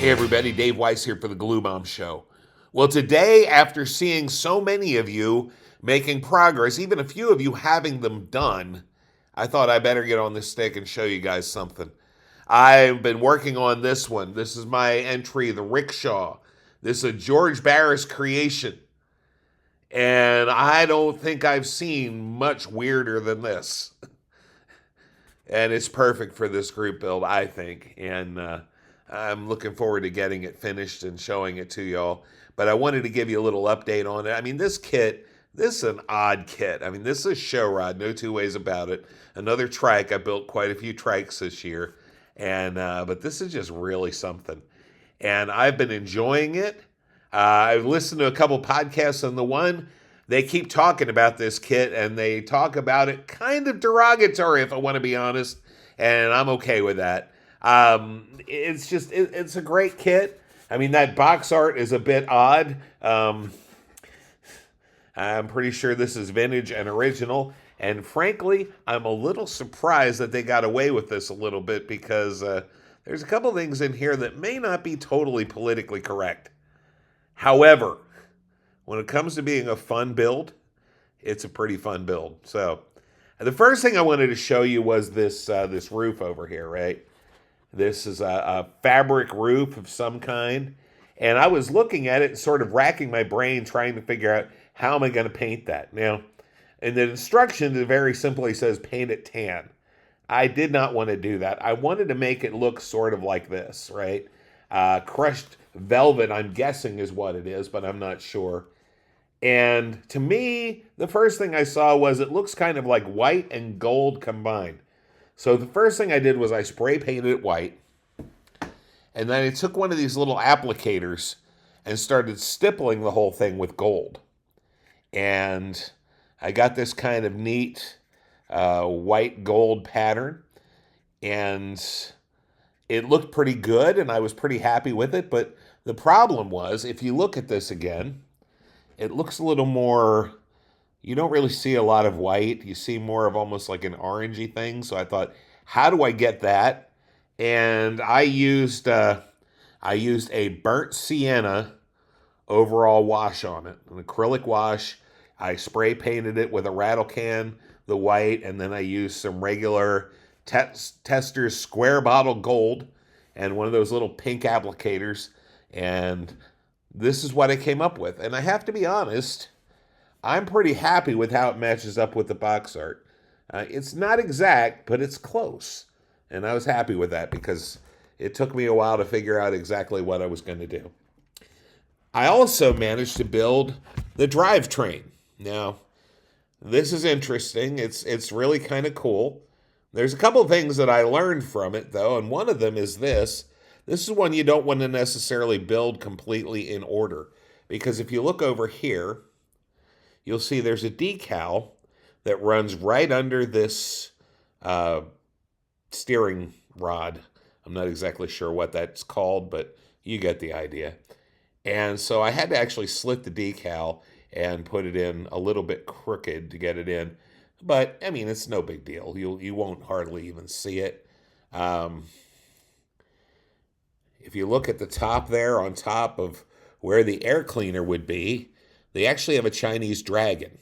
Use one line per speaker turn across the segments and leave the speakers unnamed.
Hey everybody, Dave Weiss here for the Glue Bomb Show. Well, today, after seeing so many of you making progress, even a few of you having them done, I thought I better get on this stick and show you guys something. I've been working on this one. This is my entry, the Rickshaw. This is a George Barris creation. And I don't think I've seen much weirder than this. And it's perfect for this group build, I think. And I'm looking forward to getting it finished and showing it to y'all. But I wanted to give you a little update on it. I mean, this kit, this is an odd kit. I mean, this is a show rod, no two ways about it. Another trike. I built quite a few trikes this year. And but this is just really something. And I've been enjoying it. I've listened to a couple podcasts on the one. They keep talking about this kit, and they talk about it kind of derogatory, if I want to be honest. And I'm okay with that. It's a great kit. I mean, that box art is a bit odd. I'm pretty sure this is vintage and original. And frankly, I'm a little surprised that they got away with this a little bit because there's a couple things in here that may not be totally politically correct. However, when it comes to being a fun build, it's a pretty fun build. So the first thing I wanted to show you was this roof over here, right? This is a fabric roof of some kind. And I was looking at it and sort of racking my brain trying to figure out how am I going to paint that. Now, in the instructions, it very simply says paint it tan. I did not want to do that. I wanted to make it look sort of like this, right? Crushed velvet, I'm guessing is what it is, but I'm not sure. And to me, the first thing I saw was it looks kind of like white and gold combined. So the first thing I did was I spray painted it white. And then I took one of these little applicators and started stippling the whole thing with gold. And I got this kind of neat white gold pattern. And it looked pretty good, and I was pretty happy with it. But the problem was, if you look at this again, it looks a little more, you don't really see a lot of white. You see more of almost like an orangey thing. So I thought, how do I get that? And I used a burnt sienna overall wash on it, an acrylic wash. I spray painted it with a rattle can, the white, and then I used some regular Tester's square bottle gold and one of those little pink applicators. And this is what I came up with. And I have to be honest, I'm pretty happy with how it matches up with the box art. It's not exact, but it's close. And I was happy with that because it took me a while to figure out exactly what I was going to do. I also managed to build the drivetrain. Now, this is interesting. It's really kind of cool. There's a couple of things that I learned from it, though, and one of them is this. This is one you don't want to necessarily build completely in order, because if you look over here, you'll see there's a decal that runs right under this steering rod. I'm not exactly sure what that's called, but you get the idea. And so I had to actually slit the decal and put it in a little bit crooked to get it in. But, I mean, it's no big deal. You won't hardly even see it. If you look at the top there, on top of where the air cleaner would be, they actually have a Chinese dragon.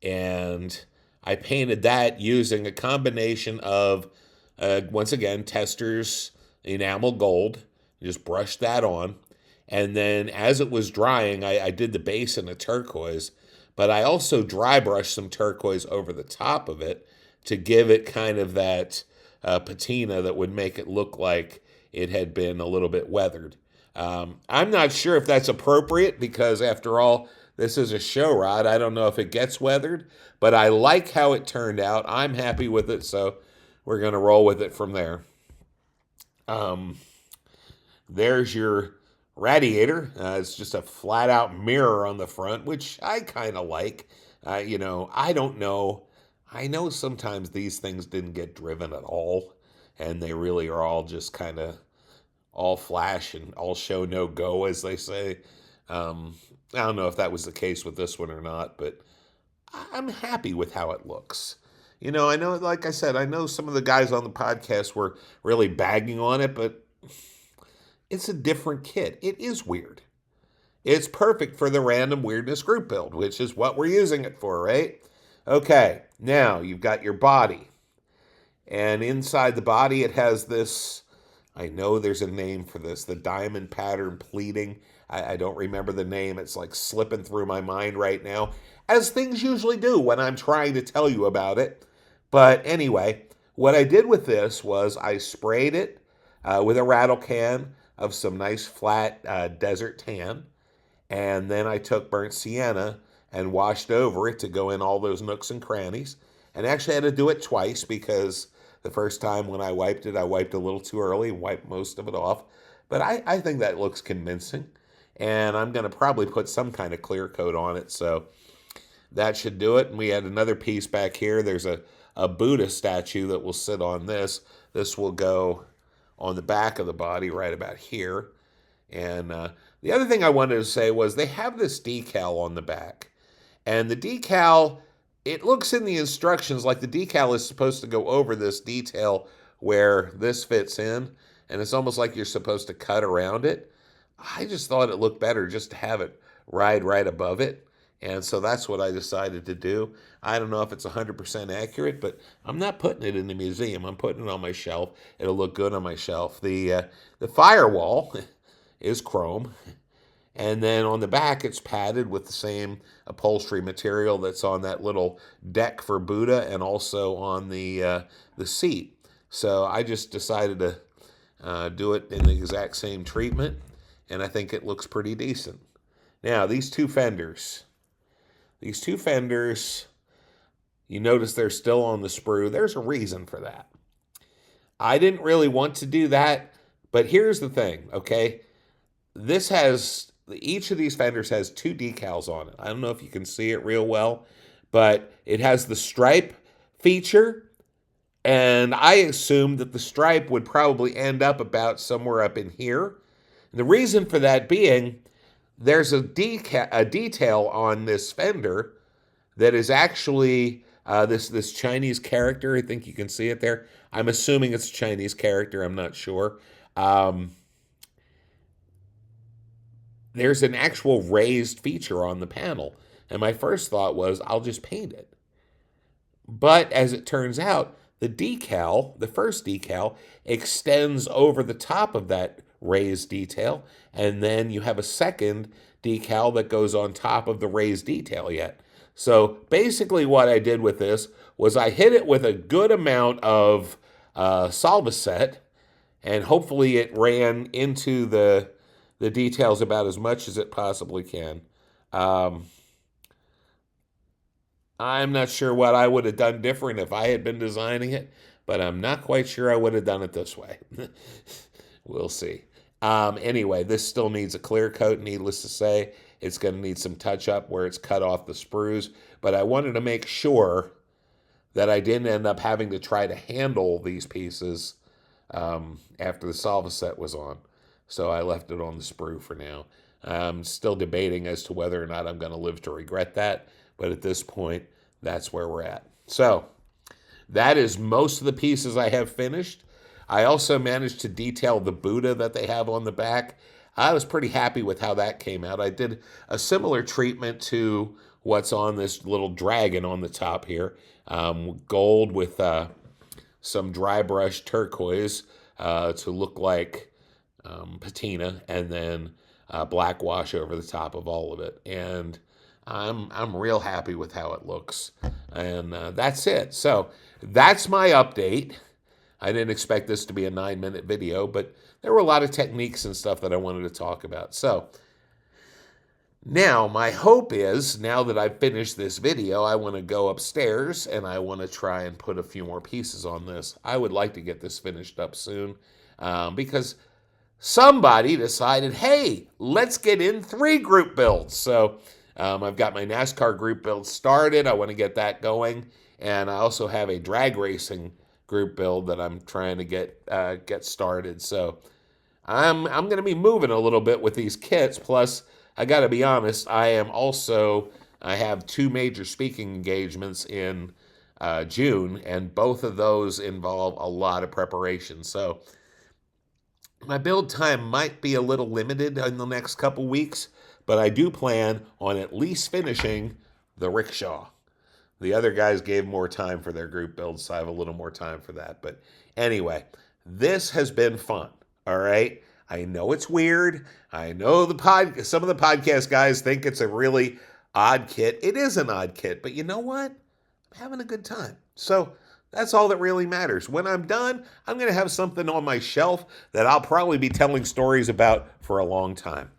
And I painted that using a combination of, once again, Tester's enamel gold. Just brushed that on. And then as it was drying, I did the base in a turquoise. But I also dry brushed some turquoise over the top of it to give it kind of that patina that would make it look like it had been a little bit weathered. I'm not sure if that's appropriate because, after all, this is a show rod. I don't know if it gets weathered, but I like how it turned out. I'm happy with it, so we're going to roll with it from there. There's your radiator. It's just a flat-out mirror on the front, which I kind of like. I don't know. I know sometimes these things didn't get driven at all, and they really are all just kind of all flash and all show, no go, as they say. I don't know if that was the case with this one or not, but I'm happy with how it looks. I know, like I said, I know some of the guys on the podcast were really bagging on it, but It's a different kit. It is weird. It's perfect for the Random Weirdness Group Build, which is what we're using it for, right? Okay, now you've got your body. And inside the body, it has this, I know there's a name for this, the diamond pattern pleating. I don't remember the name. It's like slipping through my mind right now, as things usually do when I'm trying to tell you about it. But anyway, what I did with this was I sprayed it with a rattle can of some nice flat desert tan. And then I took burnt sienna and washed over it to go in all those nooks and crannies. And actually I had to do it twice because the first time when I wiped it, I wiped a little too early and wiped most of it off. But I think that looks convincing. And I'm going to probably put some kind of clear coat on it. So that should do it. And we had another piece back here. There's a Buddha statue that will sit on this. This will go on the back of the body right about here. And the other thing I wanted to say was they have this decal on the back. And the decal, it looks in the instructions like the decal is supposed to go over this detail where this fits in. And it's almost like you're supposed to cut around it. I just thought it looked better just to have it ride right above it. And so that's what I decided to do. I don't know if it's 100% accurate, but I'm not putting it in the museum. I'm putting it on my shelf. It'll look good on my shelf. The firewall is chrome. And then on the back, it's padded with the same upholstery material that's on that little deck for Buddha and also on the seat. So I just decided to do it in the exact same treatment, and I think it looks pretty decent. Now, these two fenders, you notice they're still on the sprue. There's a reason for that. I didn't really want to do that, but here's the thing, okay? Each of these fenders has two decals on it. I don't know if you can see it real well, but it has the stripe feature, and I assumed that the stripe would probably end up about somewhere up in here. And the reason for that being, there's a detail on this fender that is actually this Chinese character. I think you can see it there. I'm assuming it's a Chinese character. I'm not sure. There's an actual raised feature on the panel. And my first thought was, I'll just paint it. But as it turns out, the first decal, extends over the top of that raised detail, and then you have a second decal that goes on top of the raised detail yet. So basically what I did with this was I hit it with a good amount of Solvaset, and hopefully it ran into the details about as much as it possibly can. I'm not sure what I would have done different if I had been designing it, but I'm not quite sure I would have done it this way. We'll see. Anyway, this still needs a clear coat, needless to say. It's going to need some touch-up where it's cut off the sprues, but I wanted to make sure that I didn't end up having to try to handle these pieces after the Solvaset was on. So I left it on the sprue for now. I'm still debating as to whether or not I'm going to live to regret that, but at this point, that's where we're at. So that is most of the pieces I have finished. I also managed to detail the Buddha that they have on the back. I was pretty happy with how that came out. I did a similar treatment to what's on this little dragon on the top here. Gold with some dry brush turquoise to look like patina, and then black wash over the top of all of it. And I'm real happy with how it looks. And that's it. So that's my update. I didn't expect this to be a 9-minute video, but there were a lot of techniques and stuff that I wanted to talk about. So now my hope is, now that I've finished this video, I want to go upstairs and I want to try and put a few more pieces on this. I would like to get this finished up soon because somebody decided, hey, let's get in 3 group builds. So I've got my NASCAR group build started. I want to get that going. And I also have a drag racing group build that I'm trying to get started. So I'm going to be moving a little bit with these kits. Plus, I got to be honest, I have 2 major speaking engagements in June, and both of those involve a lot of preparation. So My build time might be a little limited in the next couple weeks, but I do plan on at least finishing the Rickshaw. The other guys gave more time for their group builds, so I have a little more time for that. But anyway, this has been fun. All right. I know it's weird. I know some of the podcast guys think it's a really odd kit. It is an odd kit, but you know what? I'm having a good time. So that's all that really matters. When I'm done, I'm going to have something on my shelf that I'll probably be telling stories about for a long time.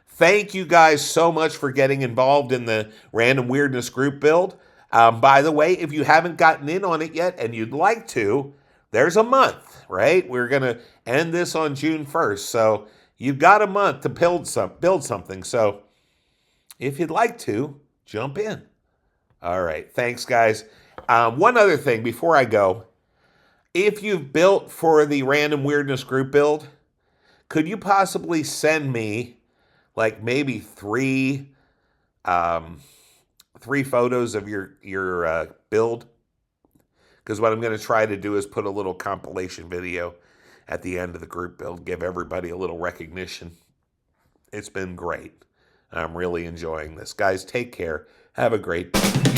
Thank you guys so much for getting involved in the Random Weirdness Group Build. By the way, if you haven't gotten in on it yet and you'd like to, there's a month, right? We're going to end this on June 1st. So you've got a month to build something. So if you'd like to, jump in. All right. Thanks, guys. One other thing before I go. If you've built for the Random Weirdness Group Build, could you possibly send me like maybe three photos of your build? Because what I'm going to try to do is put a little compilation video at the end of the group build, give everybody a little recognition. It's been great. I'm really enjoying this. Guys, take care. Have a great day.